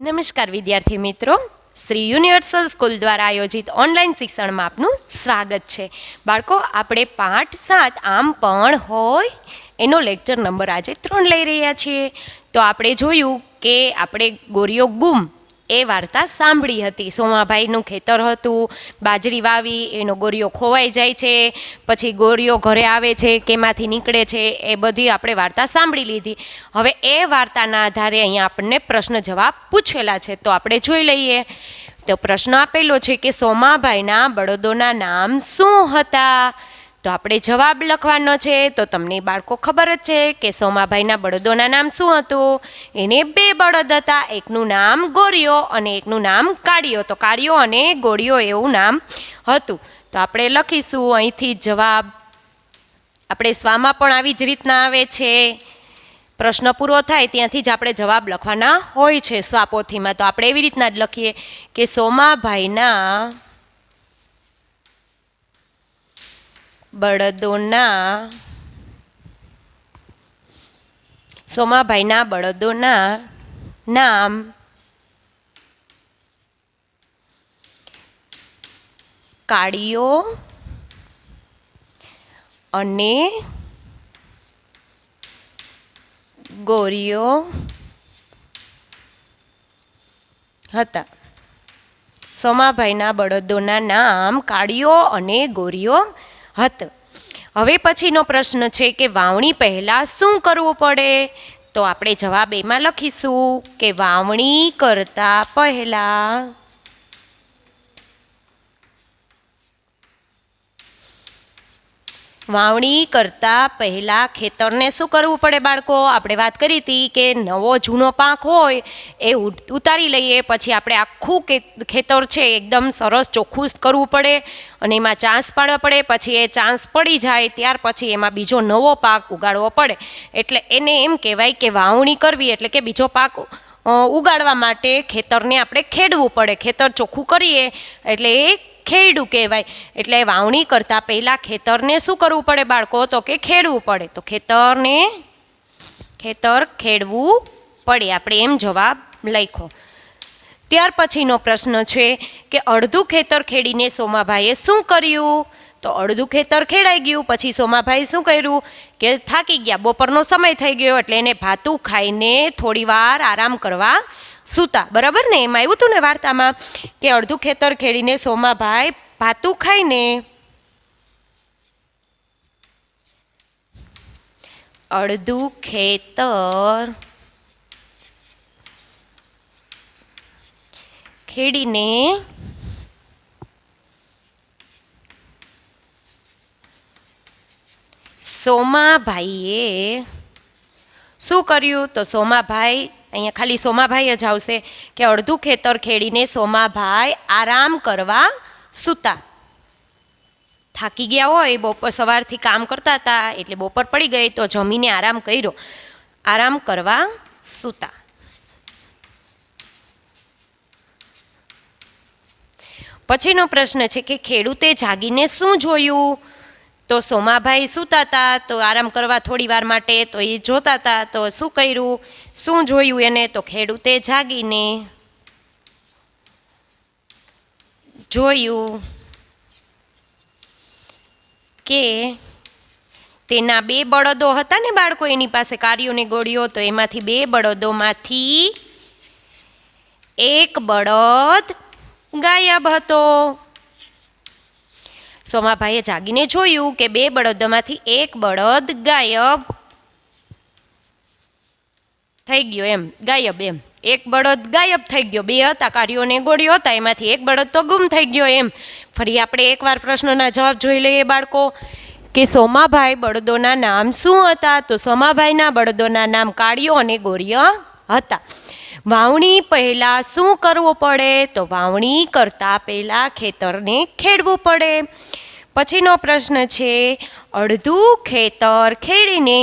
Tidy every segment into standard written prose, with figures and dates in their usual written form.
નમસ્કાર વિદ્યાર્થી મિત્રો, શ્રી યુનિવર્સલ સ્કૂલ દ્વારા આયોજિત ઓનલાઈન શિક્ષણમાં આપનું સ્વાગત છે. બાળકો, આપણે પાઠ 7 આમ પણ હોય એનો લેક્ચર નંબર આજે 3 લઈ રહ્યા છીએ. તો આપણે જોયું કે આપણે ગોરીઓ ગુમ એ વાર્તા સાંભળી હતી. સોમાભાઈનું ખેતર હતું, બાજરી વાવી, એનો ગોરીઓ ખોવાઈ જાય છે, પછી ગોરીઓ ઘરે આવે છે, કેમાંથી નીકળે છે, એ બધી આપણે વાર્તા સાંભળી લીધી. હવે એ વાર્તાના આધારે અહીંયા આપણને પ્રશ્ન જવાબ પૂછેલા છે, તો આપણે જોઈ લઈએ. તો પ્રશ્ન આપેલો છે કે સોમાભાઈના બળદોના નામ શું હતા? તો આપણે જવાબ લખવાનો છે. તો તમને બાળકો ખબર જ છે કે સોમાભાઈના બળદોના નામ શું હતું? એને 2 બળદ હતા, એકનું નામ ગોરીઓ અને એકનું નામ કાળિયો. તો કાળિયો અને ગોળિયો એવું નામ હતું. તો આપણે લખીશું અહીંથી જવાબ. આપણે સ્વામાં પણ આવી જ રીતના આવે છે. પ્રશ્ન પૂરો થાય ત્યાંથી જ આપણે જવાબ લખવાના હોય છે સ્વાપોથીમાં. તો આપણે એવી રીતના જ લખીએ કે સોમાભાઈના બળદોના નામ કાળિયો અને ગોરીઓ હતા. સોમાભાઈના બળદોના નામ કાળિયો અને ગોરીઓ હતા. હવે પછીનો પ્રશ્ન છે કે વાવણી પહેલાં શું કરવું પડે? તો આપણે જવાબ એમાં લખીશું કે વાવણી કરતા પહેલાં ખેતરને શું કરવું પડે બાળકો? આપણે વાત કરી હતી કે નવો જૂનો પાક હોય એ ઉતારી લઈએ, પછી આપણે આખું ખેતર છે એકદમ સરસ ચોખ્ખું કરવું પડે અને એમાં ચાંસ પાડવા પડે. પછી એ ચાંસ પડી જાય ત્યાર પછી એમાં બીજો નવો પાક ઉગાડવો પડે. એટલે એને એમ કહેવાય કે વાવણી કરવી, એટલે કે બીજો પાક ઉગાડવા માટે ખેતરને આપણે ખેડવું પડે. ખેતર ચોખ્ખું કરીએ એટલે એ ખેડવું કહેવાય. એટલે વાવણી કરતાં પહેલાં ખેતરને શું કરવું પડે બાળકો? તો કે ખેડવું પડે. તો ખેતર ખેડવું પડે. આપણે એમ જવાબ લખ્યો. ત્યાર પછીનો પ્રશ્ન છે કે અડધું ખેતર ખેડીને સોમાભાઈએ શું કર્યું? તો અડધું ખેતર ખેડાઈ ગયું, પછી સોમાભાઈ શું કર્યું કે થાકી ગયા, બપોરનો સમય થઈ ગયો, એટલે એને ભાતું ખાઈને થોડી વાર આરામ કરવા સૂતા. બરાબર ને? એમાં આવ્યું હતું ને વાર્તામાં કે અડધું ખેતર ખેડીને સોમાભાઈ ભાતું ખાઈને અડધું ખેતર ખેડીને સોમાભાઈએ શું કર્યું? તો સોમાભાઈ, અહીંયા ખાલી સોમાભાઈ જ આવશે કે અડધું ખેતર ખેડીને સોમાભાઈ આરામ કરવા સૂતા. થાકી ગયા હોય, બપોર સવારથી કામ કરતા હતા એટલે બપોર પડી ગઈ તો જમીને આરામ કર્યો, આરામ કરવા સૂતા. પછીનો પ્રશ્ન છે કે ખેડૂતે જાગીને શું જોયું? તો સોમાભાઈ સૂતા હતા, તો આરામ કરવા થોડી વાર માટે તો એ જોતા હતા. તો શું કર્યું, શું જોયું એને? તો ખેડૂતે જાગીને જોયું કે તેના 2 બળદો હતા ને બાળકો એની પાસે, કાળિયો ને ગોળિયો. તો એમાંથી 2 બળદોમાંથી એક બળદ ગાયબ હતો. સોમાભાઈએ જાગીને જોયું કે 2 બળદોમાંથી એક બળદ ગાયબ થઈ ગયો. એક બળદ ગાયબ થઈ ગયો. 2 હતા, કાળિયો ને ગોળિયો હતા, એમાંથી એક બળદ તો ગુમ થઈ ગયો. ફરી આપણે એકવાર પ્રશ્નના જવાબ જોઈ લઈએ બાળકો કે સોમાભાઈ બળદોના નામ શું હતા? તો સોમાભાઈના બળદોના નામ કાળિયો અને ગોળિયો હતા. વાવણી પહેલા શું કરવું પડે? તો વાવણી કરતા પહેલા ખેતરને ખેડવું પડે. પછીનો પ્રશ્ન છે અડધું ખેતર ખેડીને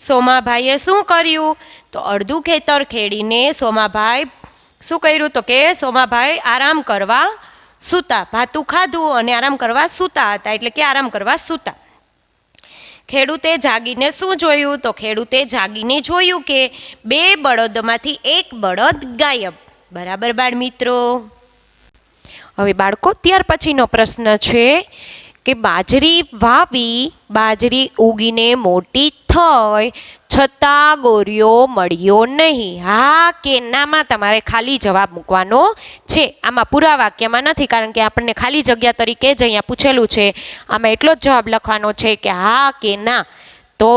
સોમાભાઈએ શું કર્યું? તો અડધું ખેતર ખેડીને સોમાભાઈ શું કર્યું? તો કે સોમાભાઈ આરામ કરવા સૂતા. ભાતું ખાધું અને આરામ કરવા સૂતા હતા, એટલે કે આરામ કરવા સૂતા. ખેડૂતે જાગીને શું જોયું? તો ખેડૂતે જાગીને જોયું કે 2 બળદમાંથી એક બળદ ગાયબ. બરાબર બાળ મિત્રો. હવે બાળકો ત્યાર પછીનો પ્રશ્ન છે કે બાજરી વાવી, બાજરી ઉગીને મોટી થઈ છતાં ગોરીઓ મળ્યો નહીં. હા કે નામાં તમારે ખાલી જવાબ મૂકવાનો છે. આમાં પૂરા વાક્યમાં નથી, કારણ કે આપણને ખાલી જગ્યા તરીકે જ અહીંયા પૂછેલું છે. આમાં એટલો જ જવાબ લખવાનો છે કે હા કે ના. તો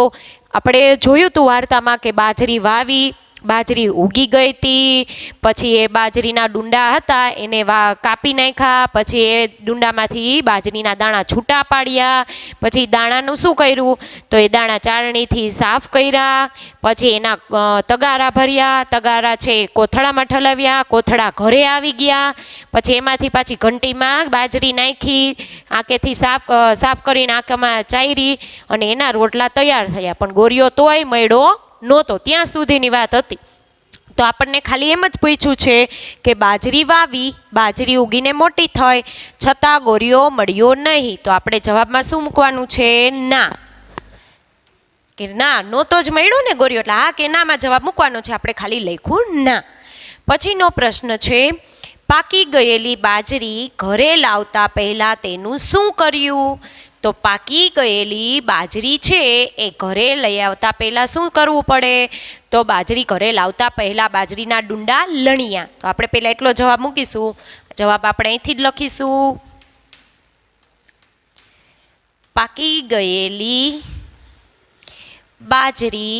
આપણે જોયું હતું વાર્તામાં કે બાજરી વાવી, બાજરી ઉગી ગઈ હતી, પછી એ બાજરીના ડુંડા હતા એને કાપી નાખ્યા, પછી એ ડુંડામાંથી બાજરીના દાણા છૂટા પાડ્યા, પછી દાણાનું શું કર્યું તો એ દાણા ચાળણીથી સાફ કર્યા, પછી એના તગારા ભર્યા, તગારા છે કોથળામાં ઠલવ્યા, કોથળા ઘરે આવી ગયા, પછી એમાંથી પાછી ઘંટીમાં બાજરી નાખી, આંકેથી સાફ કરીને આંખમાં ચાયરી અને એના રોટલા તૈયાર થયા. પણ ગોરીઓ તોય મળ્યો નહોતો. ત્યાં સુધીની વાત હતી. તો આપણને ખાલી એમ જ પૂછ્યું છે કે બાજરી વાવી, બાજરી ઉગીને મોટી થઈ છતાં ગોરીઓ મળ્યો નહીં. તો આપણે જવાબમાં શું મૂકવાનું છે? ના. કે ના, નહોતો જ મળ્યો ને ગોરીઓ, એટલે હા કે નામાં જવાબ મૂકવાનો છે. આપણે ખાલી લખ્યું ના. પછીનો પ્રશ્ન છે પાકી ગયેલી બાજરી ઘરે લાવતા પહેલા તેનું શું કર્યું? તો પાકી ગયેલી બાજરી છે એ ઘરે લઈ આવતા પહેલાં શું કરવું પડે? તો બાજરી ઘરે લાવતા પહેલાં બાજરીના ડુંડા લણ્યા. તો આપણે પહેલાં એટલો જવાબ મૂકીશું. જવાબ આપણે અહીંથી જ લખીશું. પાકી ગયેલી બાજરી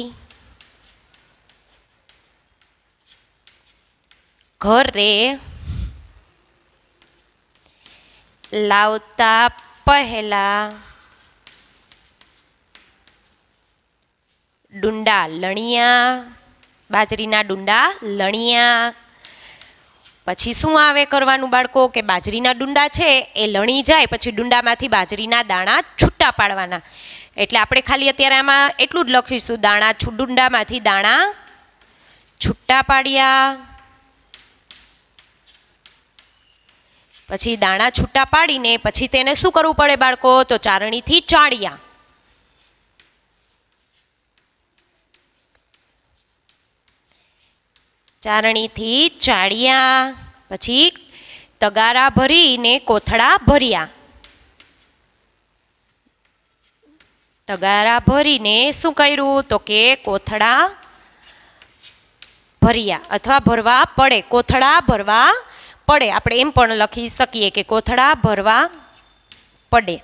ઘરે લાવતા પહેલા ડુંડા લણ્યા, બાજરીના ડુંડા લણ્યા. પછી શું આવે કરવાનું બાળકો? કે બાજરીના ડુંડા છે એ લણી જાય પછી ડુંડામાંથી બાજરીના દાણા છૂટા પાડવાના. એટલે આપણે ખાલી અત્યારે આમાં એટલું જ લખીશું, દાણા ડુંડામાંથી દાણા છૂટા પાડ્યા. પછી દાણા છૂટા પાડીને પછી તેને શું કરવું પડે બાળકો? તો ચારણીથી ચાળ્યા. ચારણીથી ચાળ્યા. પછી તગારા ભરીને કોથળા ભર્યા. તગારા ભરીને શું કર્યું? તો કે કોથળા ભર્યા અથવા ભરવા પડે, કોથળા ભરવા પડે. આપણે એમ પણ લખી શકીએ કે કોથળા ભરવા પડે.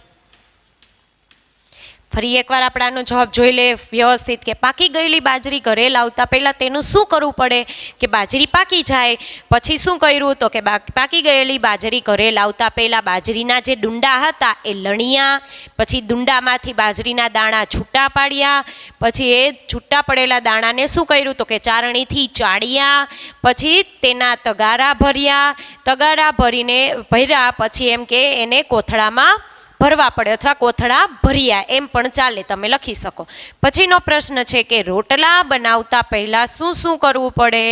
ફરી એકવાર આપણે આનો જવાબ જોઈ લે વ્યવસ્થિત કે પાકી ગયેલી બાજરી ઘરે લાવતા પહેલા તેનું શું કરવું પડે? કે બાજરી પાકી જાય પછી શું કર્યું? તો કે પાકી ગયેલી બાજરી ઘરે લાવતા પહેલા બાજરીના જે ડુંડા હતા એ લણ્યા, પછી ડુંડામાંથી બાજરીના દાણા છૂટા પાડ્યા, પછી એ છૂટા પડેલા દાણાને શું કર્યું? તો કે ચારણીથી ચાળ્યા, પછી તેના તગારા ભર્યા, તગારા ભર્યા પછી એમ કે એને કોથળામાં ભરવા પડે અથવા કોથળા ભર્યા એમ પણ ચાલે, તમે લખી શકો. પછીનો પ્રશ્ન છે કે રોટલા બનાવતા પહેલા શું શું કરવું પડે?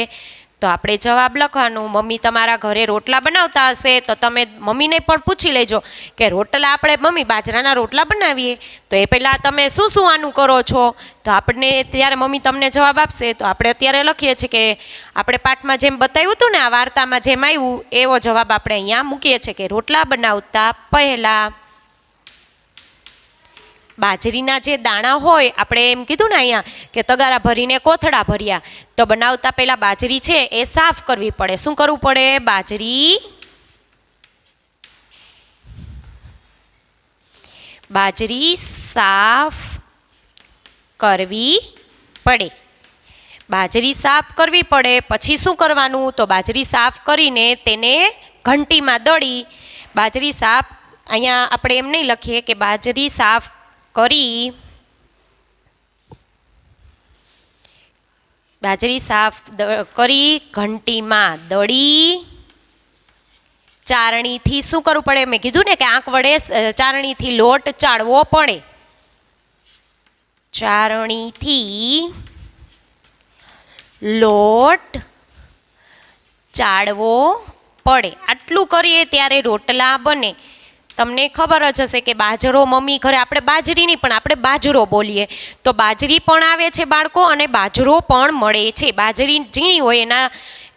તો આપણે જવાબ લખવાનું. મમ્મી તમારા ઘરે રોટલા બનાવતા હશે તો તમે મમ્મીને પણ પૂછી લેજો કે રોટલા આપણે મમ્મી બાજરાના રોટલા બનાવીએ તો એ પહેલાં તમે શું શું આનું કરો છો? તો આપણને ત્યારે મમ્મી તમને જવાબ આપશે. તો આપણે અત્યારે લખીએ છીએ કે આપણે પાઠમાં જેમ બતાવ્યું હતું ને, આ વાર્તામાં જેમ આવ્યું એવો જવાબ આપણે અહીંયા મૂકીએ છીએ કે રોટલા બનાવતા પહેલાં બાજરીના જે દાણા હોય, આપણે એમ કીધું ને અહીંયા કે તગારા ભરીને કોથળા ભર્યા, તો બનાવતા પહેલા બાજરી છે એ સાફ કરવી પડે. શું કરવું પડે? બાજરી સાફ કરવી પડે. બાજરી સાફ કરવી પડે પછી શું કરવાનું? તો બાજરી સાફ કરીને તેને ઘંટીમાં દળી, બાજરી સાફ અહીંયા આપણે એમ નહીં લખીએ કે બાજરી સાફ કરી, બાજરી સાફ કરી ઘંટીમાં દળી, ચારણીથી શું કરવું પડે? મેં કીધું ને કે આંખ વડે ચારણીથી લોટ ચાળવો પડે. ચારણીથી લોટ ચાળવો પડે. આટલું કરીએ ત્યારે રોટલા બને. તમને ખબર જ હશે કે બાજરો મમ્મી ઘરે, આપણે બાજરીની પણ આપણે બાજરો બોલીએ તો બાજરી પણ આવે છે બાળકો અને બાજરો પણ મળે છે. બાજરી ઝીણી હોય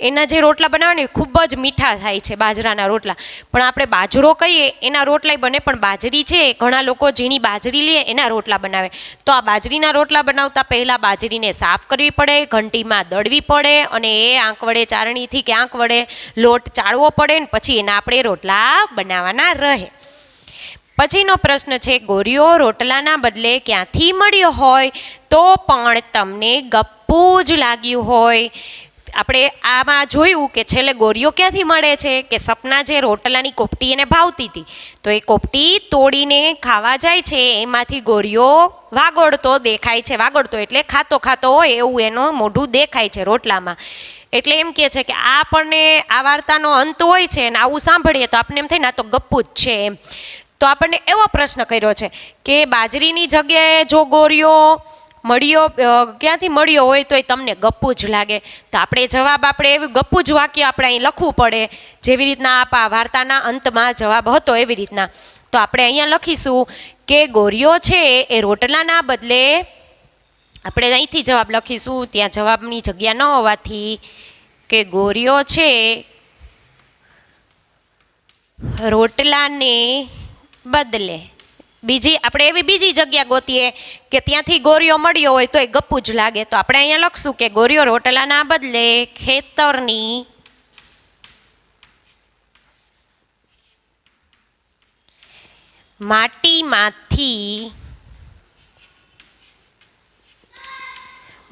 એના જે રોટલા બનાવે ને ખૂબ જ મીઠા થાય છે બાજરાના રોટલા. પણ આપણે બાજરો કહીએ એના રોટલાય બને, પણ બાજરી છે ઘણા લોકો ઝીણી બાજરી લે એના રોટલા બનાવે. તો આ બાજરીના રોટલા બનાવતા પહેલાં બાજરીને સાફ કરવી પડે, ઘંટીમાં દળવી પડે, અને એ આંક વડે ચારણીથી કે આંક વડે લોટ ચાળવો પડે, ને પછી એના આપણે રોટલા બનાવવાના રહે. પછીનો પ્રશ્ન છે, ગોરીઓ રોટલાના બદલે ક્યાંથી મળ્યો હોય તો પણ તમને ગપ્પુ જ લાગ્યું હોય? આપણે આમાં જોયું કે છેલ્લે ગોરીઓ ક્યાંથી મળે છે કે સપના જે રોટલાની કોપટી એને ભાવતી હતી, તો એ કોપટી તોડીને ખાવા જાય છે, એમાંથી ગોરીઓ વાગોળતો દેખાય છે. વાગોળતો એટલે ખાતો ખાતો હોય એવું એનું મોઢું દેખાય છે રોટલામાં. એટલે એમ કહે છે કે આ આપણને આ વાર્તાનો અંત હોય છે, અને આવું સાંભળીએ તો આપણને એમ થાય ને આ તો ગપ્પુ જ છે એમ. તો આપણને એવો પ્રશ્ન કર્યો છે કે બાજરીની જગ્યાએ જો ગોરીઓ મળ્યો ક્યાંથી મળ્યો હોય તો એ તમને ગપ્પુ જ લાગે. તો આપણે જવાબ આપણે એવું ગપ્પુ જ વાક્ય આપણે અહીં લખવું પડે, જેવી રીતના આ વાર્તાના અંતમાં જવાબ હતો એવી રીતના. તો આપણે અહીંયા લખીશું કે ગોરીઓ છે એ રોટલાના બદલે, આપણે અહીંથી જવાબ લખીશું, ત્યાં જવાબની જગ્યા ન હોવાથી, કે ગોરીઓ છે રોટલાને બદલે, બીજી આપણે એવી બીજી જગ્યા ગોતીએ કે ત્યાંથી ગોરીઓ મળ્યો હોય તો એ ગપ્પુ જ લાગે. તો આપણે અહીંયા લખશું કે ગોરીઓ રોટલાના બદલે ખેતરની માટીમાંથી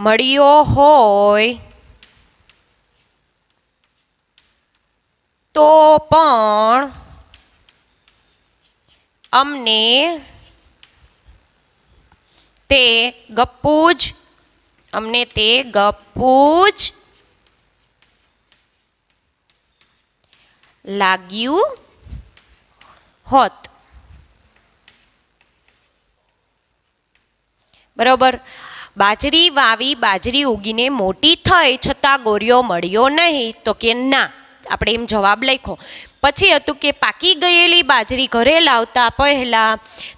મળ્યો હોય તો પણ અમને તે ગપ્પુ જ લાગ્યું હોત. બરોબર. બાજરી વાવી, બાજરી ઉગીને મોટી થઈ, છતાં ગોરીઓ મળ્યો નહીં, તો કે ના, આપણે એમ જવાબ લખ્યો. પછી હતું કે પાકી ગયેલી બાજરી ઘરે લાવતા પહેલા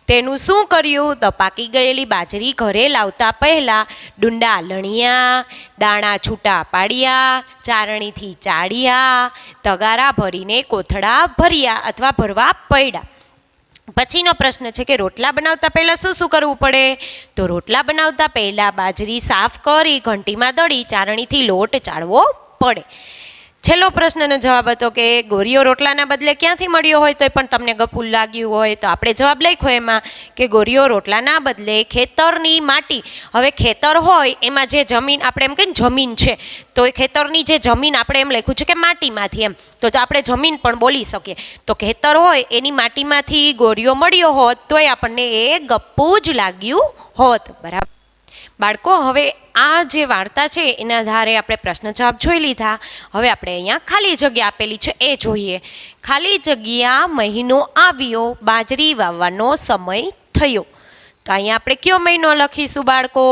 તેનું શું કર્યું? તો પાકી ગયેલી બાજરી ઘરે લાવતા પહેલા ડુંડા લણ્યા, દાણા છૂટા પાડ્યા, ચારણીથી ચાળ્યા, તગારા ભરીને કોથળા ભર્યા અથવા ભરવા પડ્યા. પછીનો પ્રશ્ન છે કે રોટલા બનાવતા પહેલાં શું શું કરવું પડે? તો રોટલા બનાવતા પહેલાં બાજરી સાફ કરી ઘંટીમાં દળી ચારણીથી લોટ ચાળવો પડે. છેલ્લો પ્રશ્નનો જવાબ હતો કે ગોરીઓ રોટલાના બદલે ક્યાંથી મળ્યો હોય તો પણ તમને ગપ્પુ લાગ્યું હોય. તો આપણે જવાબ લખ્યો એમાં કે ગોરીઓ રોટલાના બદલે ખેતરની માટી. હવે ખેતર હોય એમાં જે જમીન, આપણે એમ કહીએ ને જમીન છે, તો એ ખેતરની જે જમીન આપણે એમ લખ્યું છે કે માટીમાંથી એમ, તો આપણે જમીન પણ બોલી શકીએ. તો ખેતર હોય એની માટીમાંથી ગોરીઓ મળ્યો હોત તોય આપણને એ ગપ્પુ જ લાગ્યું હોત. બરાબર બાળકો, હવે આ જે વાર્તા છે એના આધારે આપણે પ્રશ્ન જવાબ જોઈ લીધા. હવે આપણે અહીંયા ખાલી જગ્યા આપેલી છે એ જોઈએ. ખાલી જગ્યા મહિનો આવ્યો, બાજરી વાવવાનો સમય થયો. તો અહીંયા આપણે કયો મહિનો લખીશું બાળકો?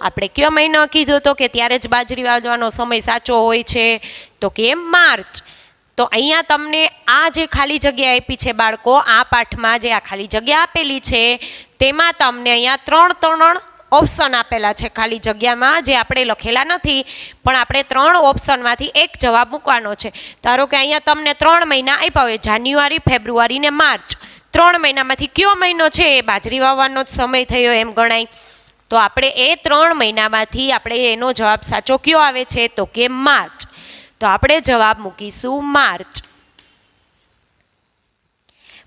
આપણે કયો મહિનો કીધો તો કે ત્યારે જ બાજરી વાવવાનો સમય સાચો હોય છે? તો કે માર્ચ. તો અહીંયા તમને આ જે ખાલી જગ્યા આપી છે બાળકો, આ પાઠમાં જે આ ખાલી જગ્યા આપેલી છે તેમાં તમને અહીંયા ત્રણ ઓપ્શન આપેલા છે ખાલી જગ્યામાં, જે આપણે લખેલા નથી, પણ આપણે 3 ઓપ્શનમાંથી એક જવાબ મૂકવાનો છે. ધારો કે અહીંયા તમને 3 મહિના આપ્યા હોય, જાન્યુઆરી, ફેબ્રુઆરી ને માર્ચ. 3 મહિનામાંથી કયો મહિનો છે એ બાજરી વાવવાનો જ સમય થયો એમ ગણાય. તો આપણે એ 3 મહિનામાંથી આપણે એનો જવાબ સાચો કયો આવે છે? તો કે માર્ચ. તો આપણે જવાબ મૂકીશું માર્ચ.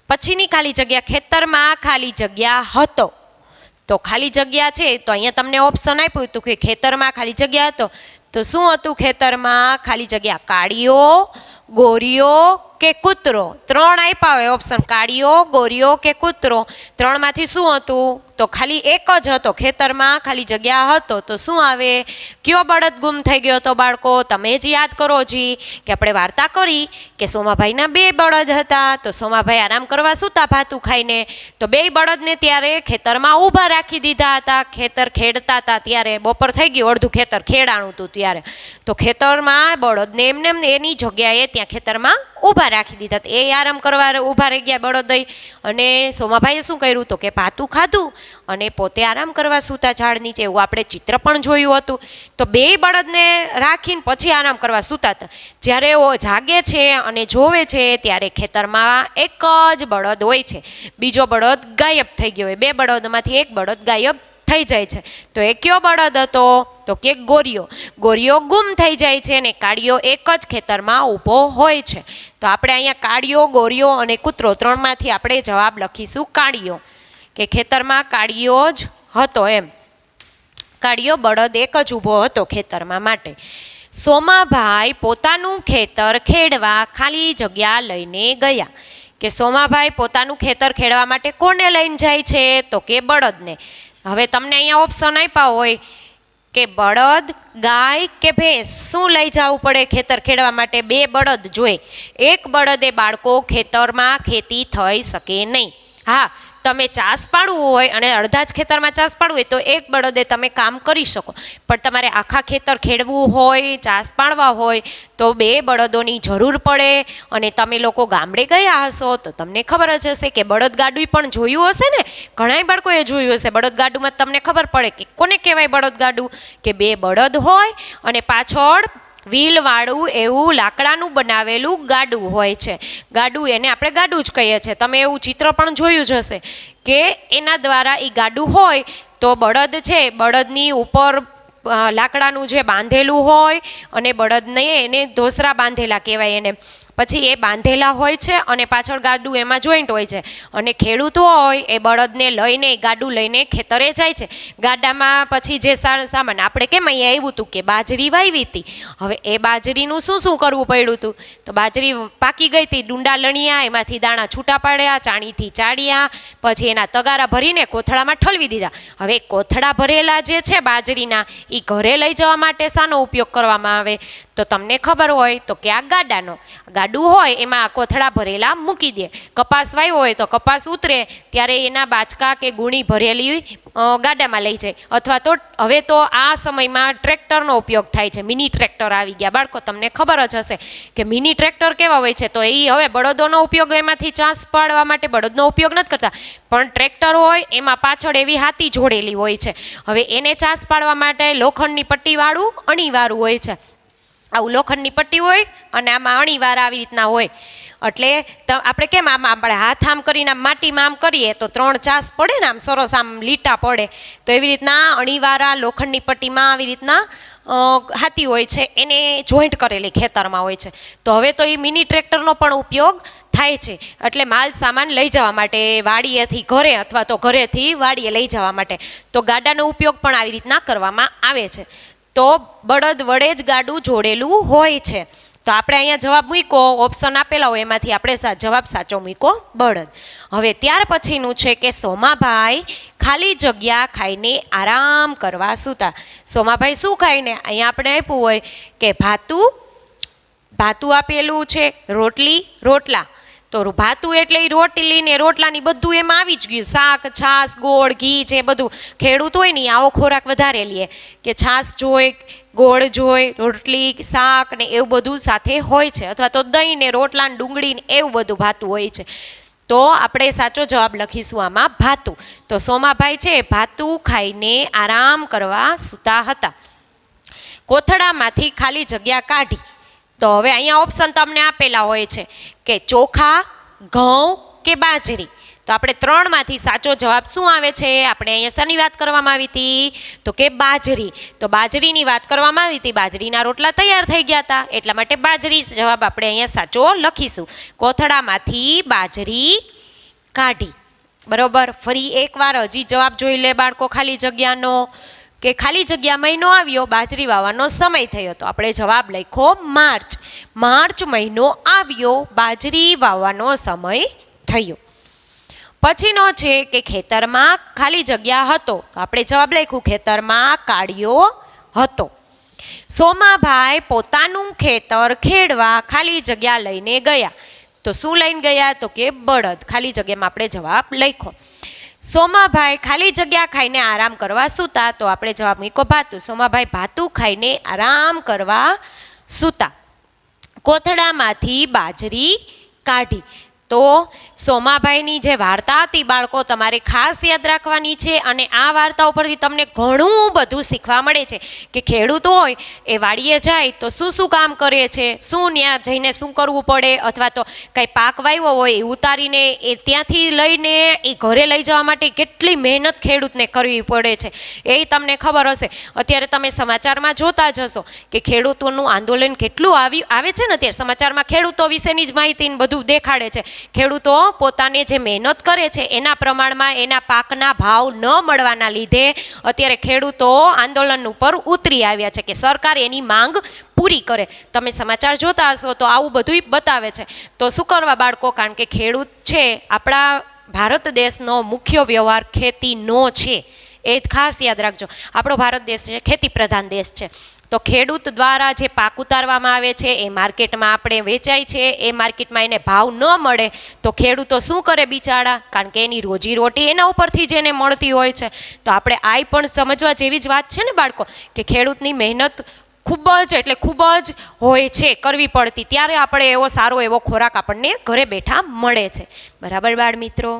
પછીની ખાલી જગ્યા, ખેતરમાં ખાલી જગ્યા હતો. તો ખાલી જગ્યા છે તો અહીંયા તમને ઓપ્શન આપ્યું હતું કે ખેતરમાં ખાલી જગ્યા હતો. તો શું હતું ખેતરમાં ખાલી જગ્યા? કાળીઓ, ગોરીઓ કે કૂતરો? 3 આપ્યા હોય ઓપ્શન, કાળીઓ, ગોરીઓ કે કૂતરો. 3માંથી શું હતું? તો ખાલી એક જ હતો, ખેતરમાં ખાલી જગ્યા હતો. તો શું આવે? કયો બળદ ગુમ થઈ ગયો હતો બાળકો? તમે જ યાદ કરો જી કે આપણે વાર્તા કરી કે સોમાભાઈના 2 બળદ હતા. તો સોમાભાઈ આરામ કરવા સૂતા ભાતું ખાઈને, તો 2 બળદને ત્યારે ખેતરમાં ઊભા રાખી દીધા હતા. ખેતર ખેડતા હતા ત્યારે, બપોર થઈ ગયું, અડધું ખેતર ખેડાણું હતું ત્યારે. તો ખેતરમાં બળદને એમને એની જગ્યાએ ત્યાં ખેતરમાં ઊભા રાખી દીધા. એ આરામ કરવા ઊભા રહી ગયા બળદઈ. અને સોમાભાઈએ શું કર્યું તો કે ભાતું ખાધું અને પોતે આરામ કરવા સૂતા ઝાડ નીચે. એવું આપણે ચિત્ર પણ જોયું હતું. તો બે બળદને રાખીને પછી આરામ કરવા સૂતા હતા. જ્યારે એઓ જાગે છે અને જોવે છે ત્યારે ખેતરમાં એક જ બળદ હોય છે. બીજો બળદ ગાયબ થઈ ગયો હોય. બે બળદમાંથી એક બળદ ગાયબ થઈ જાય છે. તો એ કયો બળદ હતો તો કે ગોરિયો. ગોરિયો ગુમ થઈ જાય છે અને કાળિયો એક જ ખેતરમાં ઊભો હોય છે. તો આપણે અહીંયા કાળિયો, ગોરિયો અને કૂતરો ત્રણમાંથી આપણે જવાબ લખીશું કાળિયો, કે ખેતરમાં કાળિયો જ હતો એમ. કાળિયો બળદ એક જ ઊભો હતો ખેતરમાં માટે. સોમાભાઈ પોતાનું ખેતર ખેડવા ખાલી જગ્યા લઈને ગયા. કે સોમાભાઈ પોતાનું ખેતર ખેડવા માટે કોને લઈને જાય છે તો કે બળદને. હવે તમને અહીંયા ઓપ્શન આપ્યા હોય કે બળદ, ગાય કે ભેંસ, શું લઈ જવું પડે ખેતર ખેડવા માટે? બે બળદ જોઈએ. એક બળદે બાળકો ખેતરમાં ખેતી થઈ શકે નહીં. હા, તમે ચાસ પાડવું હોય અને અડધા જ ખેતરમાં ચાસ પાડવું હોય તો એક બળદે તમે કામ કરી શકો. પણ તમારે આખા ખેતર ખેડવું હોય, ચાસ પાડવા હોય તો બે બળદોની જરૂર પડે. અને તમે લોકો ગામડે ગયા હશો તો તમને ખબર જ હશે કે બળદગાડું પણ જોયું હશે ને. ઘણા બાળકોએ જોયું હશે. બળદગાડુમાં તમને ખબર પડે કે કોને કહેવાય બળદગાડું, કે બે બળદ હોય અને પાછળ વ્હીલ વાળું એવું લાકડાનું બનાવેલું ગાડું હોય છે. ગાડું એને આપણે ગાડું જ કહીએ છીએ. તમે એવું ચિત્ર પણ જોયું જ હશે કે એના દ્વારા એ ગાડું હોય તો બળદ છે, બળદની ઉપર લાકડાનું જે બાંધેલું હોય અને બળદને એને ધોસરા બાંધેલા કહેવાય એને. પછી એ બાંધેલા હોય છે અને પાછળ ગાડું એમાં જોઈન્ટ હોય છે. અને ખેડૂત હોય એ બળદને લઈને ગાડું લઈને ખેતરે જાય છે. ગાડામાં પછી જે સામાન આપણે કેમ અહીંયા આવ્યું હતું કે બાજરી વાવી હતી. હવે એ બાજરીનું શું શું કરવું પડ્યું હતું તો બાજરી પાકી ગઈ હતી, ડુંડા લણ્યા, એમાંથી દાણા છૂટા પાડ્યા, ચાણીથી ચાળ્યા, પછી એના તગારા ભરીને કોથળામાં ઠલવી દીધા. હવે કોથળા ભરેલા જે છે બાજરીના એ ઘરે લઈ જવા માટે શાનો ઉપયોગ કરવામાં આવે તો તમને ખબર હોય તો કે આ ગાડાનો. ગાડું હોય એમાં કોથળા ભરેલા મૂકી દે. કપાસ વાવ્યો હોય તો કપાસ ઉતરે ત્યારે એના બાચકા કે ગુણી ભરેલી ગાડામાં લઈ જાય. અથવા તો હવે તો આ સમયમાં ટ્રેક્ટરનો ઉપયોગ થાય છે. મિની ટ્રેક્ટર આવી ગયા. બાળકો તમને ખબર જ હશે કે મિની ટ્રેક્ટર કેવા હોય છે. તો એ હવે બળદોનો ઉપયોગ એમાંથી ચાસ પાડવા માટે બળદનો ઉપયોગ નથી કરતા, પણ ટ્રેક્ટર હોય એમાં પાછળ એવી હાથી જોડેલી હોય છે. હવે એને ચાસ પાડવા માટે લોખંડની પટ્ટીવાળું અણીવાળું હોય છે. આવું લોખંડની પટ્ટી હોય અને આમાં અણીવાર આવી રીતના હોય. એટલે આપણે કેમ આમ આપણે હાથ આમ કરીને માટીમાં આમ કરીએ તો ત્રણ ચાસ પડે ને, આમ સરસ આમ લીટા પડે. તો એવી રીતના અણીવાળા લોખંડની પટ્ટીમાં આવી રીતના હાથી હોય છે, એને જોઈન્ટ કરેલી ખેતરમાં હોય છે. તો હવે તો એ મિની ટ્રેક્ટરનો પણ ઉપયોગ થાય છે. એટલે માલ સામાન લઈ જવા માટે વાડીએથી ઘરે અથવા તો ઘરેથી વાડીએ લઈ જવા માટે. તો ગાડાનો ઉપયોગ પણ આવી રીતના કરવામાં આવે છે. તો બળદ વડે જ ગાડું જોડેલું હોય છે. તો આપણે અહીંયા જવાબ મૂક્યો, ઓપ્શન આપેલા હોય એમાંથી આપણે જવાબ સાચો મૂક્યો બળદ. હવે ત્યાર પછીનું છે કે સોમાભાઈ ખાલી જગ્યા ખાઈને આરામ કરવા સૂતા. સોમાભાઈ શું ખાઈને? અહીંયા આપણે આપ્યું હોય કે ભાતું આપેલું છે, રોટલી, રોટલા. તો ભાતું એટલે એ રોટલી ને રોટલાની બધું એમાં આવી જ ગયું. શાક, છાશ, ગોળ, ઘી છે બધું. ખેડૂત હોય ને આવો ખોરાક વધારે લે કે છાશ જોઈ, ગોળ જોઈ, રોટલી, શાક ને એવું બધું સાથે હોય છે. અથવા તો દહીં ને રોટલા ને ડુંગળી ને એવું બધું ભાતું હોય છે. તો આપણે સાચો જવાબ લખીશું આમાં ભાતું. તો સોમાભાઈ છે ભાતું ખાઈને આરામ કરવા સૂતા હતા. કોથળામાંથી ખાલી જગ્યા કાઢી. તો હવે અહીંયા ઓપ્શન તમને આપેલા હોય છે કે ચોખા, ઘઉં કે બાજરી. તો આપણે ત્રણમાંથી સાચો જવાબ શું આવે છે? આપણે અહીંયા શાની વાત કરવામાં આવી હતી તો કે બાજરી. તો બાજરીની વાત કરવામાં આવી હતી. બાજરીના રોટલા તૈયાર થઈ ગયા હતા એટલા માટે બાજરી જવાબ આપણે અહીંયા સાચો લખીશું. કોથળામાંથી બાજરી કાઢી. બરોબર. ફરી એકવાર હજી જવાબ જોઈ લે બાળકો ખાલી જગ્યાનો, કે ખાલી જગ્યા મહિનો આવ્યો, બાજરી વાવવાનો સમય થયો. તો આપણે જવાબ લખ્યો માર્ચ. માર્ચ મહિનો આવ્યો, બાજરી વાવવાનો સમય થયો. પછીનો છે કે ખેતરમાં ખાલી જગ્યા હતો. તો આપણે જવાબ લખ્યું ખેતરમાં કાળિયો હતો. સોમાભાઈ પોતાનું ખેતર ખેડવા ખાલી જગ્યા લઈને ગયા. તો શું લઈને ગયા તો કે બળદ. ખાલી જગ્યામાં આપણે જવાબ લખ્યો. સોમાભાઈ ખાલી જગ્યા ખાઈને આરામ કરવા સૂતા. તો આપણે જવાબ મૂક્યો ભાતું. સોમાભાઈ ભાતું ખાઈને આરામ કરવા સૂતા. કોથળામાંથી બાજરી કાઢી. તો સોમાભાઈની જે વાર્તા હતી બાળકો તમારે ખાસ યાદ રાખવાની છે, અને આ વાર્તા ઉપરથી તમને ઘણું બધું શીખવા મળે છે કે ખેડૂત હોય એ વાડીએ જાય તો શું શું કામ કરે છે, શું ત્યાં જઈને શું કરવું પડે, અથવા તો કંઈ પાક વાવ્યો હોય એ ઉતારીને એ ત્યાંથી લઈને એ ઘરે લઈ જવા માટે કેટલી મહેનત ખેડૂતને કરવી પડે છે એ તમને ખબર હશે. અત્યારે તમે સમાચારમાં જોતા જ હશો કે ખેડૂતોનું આંદોલન કેટલું આવે છે ને, અત્યારે સમાચારમાં ખેડૂતો વિશેની જ માહિતી બધું દેખાડે છે. ખેડૂતો પોતાને જે મહેનત કરે છે એના પ્રમાણમાં એના પાકના ભાવ ન મળવાના લીધે અત્યારે ખેડૂતો આંદોલન ઉપર ઉતરી આવ્યા છે કે સરકાર એની માંગ પૂરી કરે. તમે સમાચાર જોતા હશો તો આવું બધું બતાવે છે. તો શું કરવા બાળકો, કારણ કે ખેડૂત છે આપણા ભારત દેશનો મુખ્ય વ્યવહાર ખેતીનો છે, એ ખાસ યાદ રાખજો. આપણો ભારત દેશ છે ખેતી પ્રધાન દેશ છે. તો ખેડૂત દ્વારા જે પાક ઉતારવામાં આવે છે એ માર્કેટમાં આપણે વેચાય છે, એ માર્કેટમાં એને ભાવ ન મળે તો ખેડૂતો શું કરે બિચારા, કારણ કે એની રોજીરોટી એના ઉપરથી જ એને મળતી હોય છે. તો આપણે આ પણ સમજવા જેવી જ વાત છે ને બાળકો, કે ખેડૂતની મહેનત ખૂબ જ એટલે ખૂબ જ હોય છે, કરવી પડતી, ત્યારે આપણે એવો સારો એવો ખોરાક આપણને ઘરે બેઠા મળે છે. બરાબર બાળ મિત્રો?